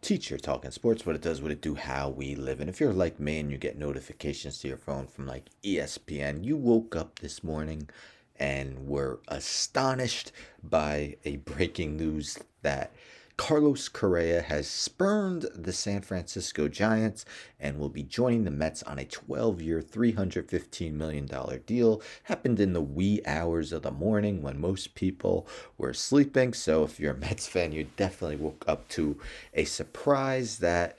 Teacher talking sports, what it does, what it do, how we live. And if you're like me and you get notifications to your phone from like ESPN, you woke up this morning and were astonished by a breaking news that Carlos Correa has spurned the San Francisco Giants and will be joining the Mets on a 12-year, $315 million deal. Happened in the wee hours of the morning when most people were sleeping. So if you're a Mets fan, you definitely woke up to a surprise that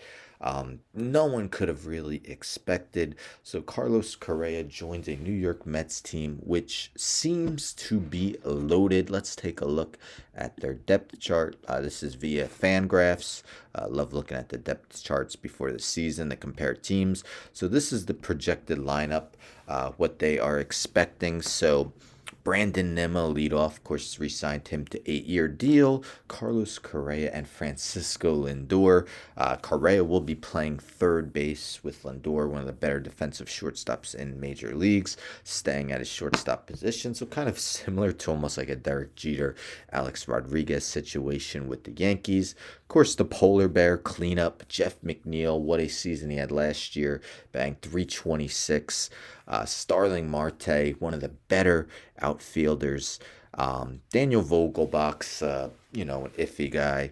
no one could have really expected. So Carlos Correa joins a New York Mets team, which seems to be loaded. Let's take a look at their depth chart. This is via Fangraphs. Love looking at the depth charts before the season to compare teams. So this is the projected lineup, what they are expecting. So Brandon Nimmo lead off, of course, re-signed him to 8-year deal. Carlos Correa and Francisco Lindor. Correa will be playing third base with Lindor, one of the better defensive shortstops in major leagues, staying at his shortstop position. So kind of similar to almost like a Derek Jeter, Alex Rodriguez situation with the Yankees. Of course, the polar bear cleanup, Jeff McNeil. What a season he had last year, banged 326. Starling Marte, one of the better outfielders. Daniel Vogelbach's, an iffy guy,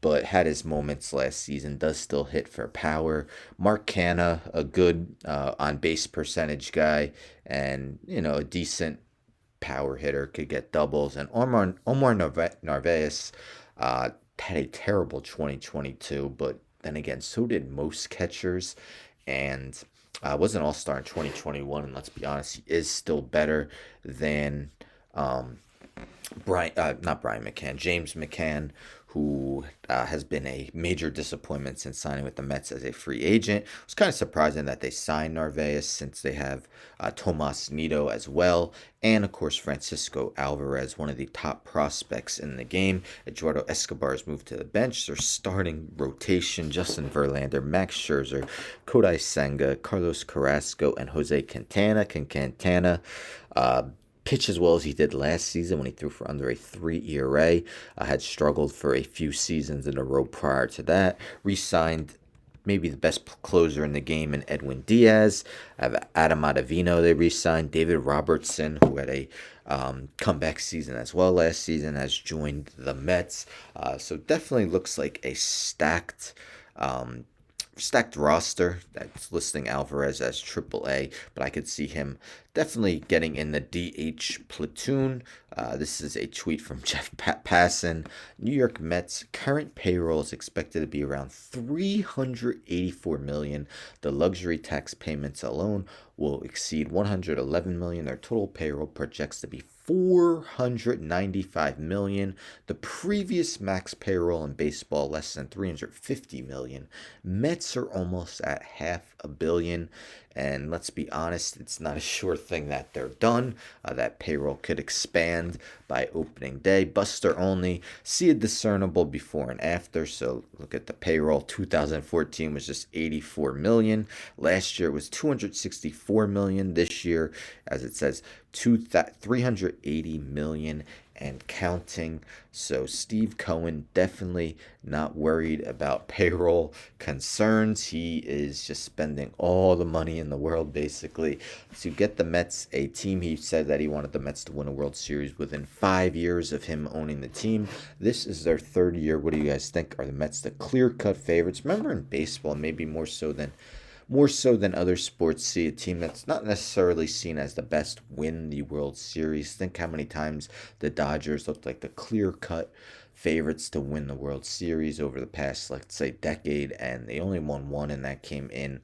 but had his moments last season. Does still hit for power. Mark Canha, a good on base percentage guy, and a decent power hitter, could get doubles. And Omar Narvaez had a terrible 2022, but then again, so did most catchers. And was an all-star in 2021, and let's be honest, he is still better than um, not Brian McCann, James McCann, who has been a major disappointment since signing with the Mets as a free agent. It was kind of surprising that they signed Narvaez since they have Tomas Nido as well, and of course Francisco Alvarez, one of the top prospects in the game. Eduardo Escobar's moved to the bench. Their starting rotation: Justin Verlander, Max Scherzer, Kodai Senga, Carlos Carrasco, and Jose Quintana. Quintana pitch as well as he did last season when he threw for under a 3 ERA. Had struggled for a few seasons in a row prior to that. Re-signed maybe the best closer in the game in Edwin Diaz. Adam Ottavino they re-signed. David Robertson, who had a comeback season as well last season, has joined the Mets. So definitely looks like a stacked roster that's listing Alvarez as AAA, but I could see him definitely getting in the DH platoon. This is a tweet from Jeff Passan. New York Mets current payroll is expected to be around $384 million. The luxury tax payments alone will exceed $111 million. Their total payroll projects to be $495 million. The previous max payroll in baseball, less than $350 million. Mets are almost at $500 million. And let's be honest, it's not a sure thing that they're done. That payroll could expand by opening day. Buster Olney, see a discernible before and after. So look at the payroll. 2014 was just $84 million. Last year it was $264 million. This year, as it says, $380 million and counting. So Steve Cohen definitely not worried about payroll concerns. He is just spending all the money in the world basically to get the Mets a team. He said that he wanted the Mets to win a World Series within 5 years of him owning the team. This is their third year. What do you guys think? Are the Mets the clear-cut favorites? Remember in baseball, maybe more so than other sports, see a team that's not necessarily seen as the best win the World Series. Think how many times the Dodgers looked like the clear-cut favorites to win the World Series over the past, let's say, decade, and they only won one, and that came in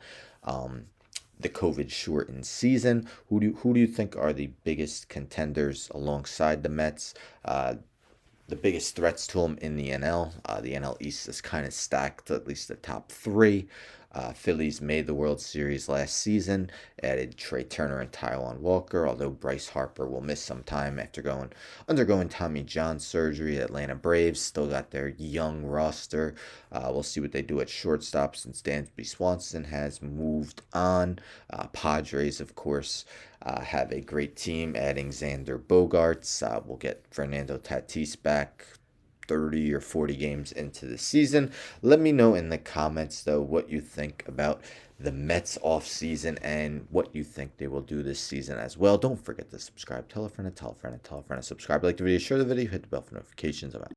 the COVID shortened season. Who do you think are the biggest contenders alongside the Mets? The biggest threats to him in the NL. The NL East is kind of stacked, at least the top three. Phillies made the World Series last season, added Trey Turner and Taijuan Walker, although Bryce Harper will miss some time after undergoing Tommy John surgery. Atlanta Braves still got their young roster. We'll see what they do at shortstop since Dansby Swanson has moved on. Padres, of course, have a great team, adding Xander Bogaerts. We'll get Fernando Tatis back 30 or 40 games into the season. Let me know in the comments, though, what you think about the Mets off season and what you think they will do this season as well. Don't forget to subscribe. Tell a friend, and tell a friend, and tell a friend to subscribe. Like the video, share the video, hit the bell for notifications. I'm out.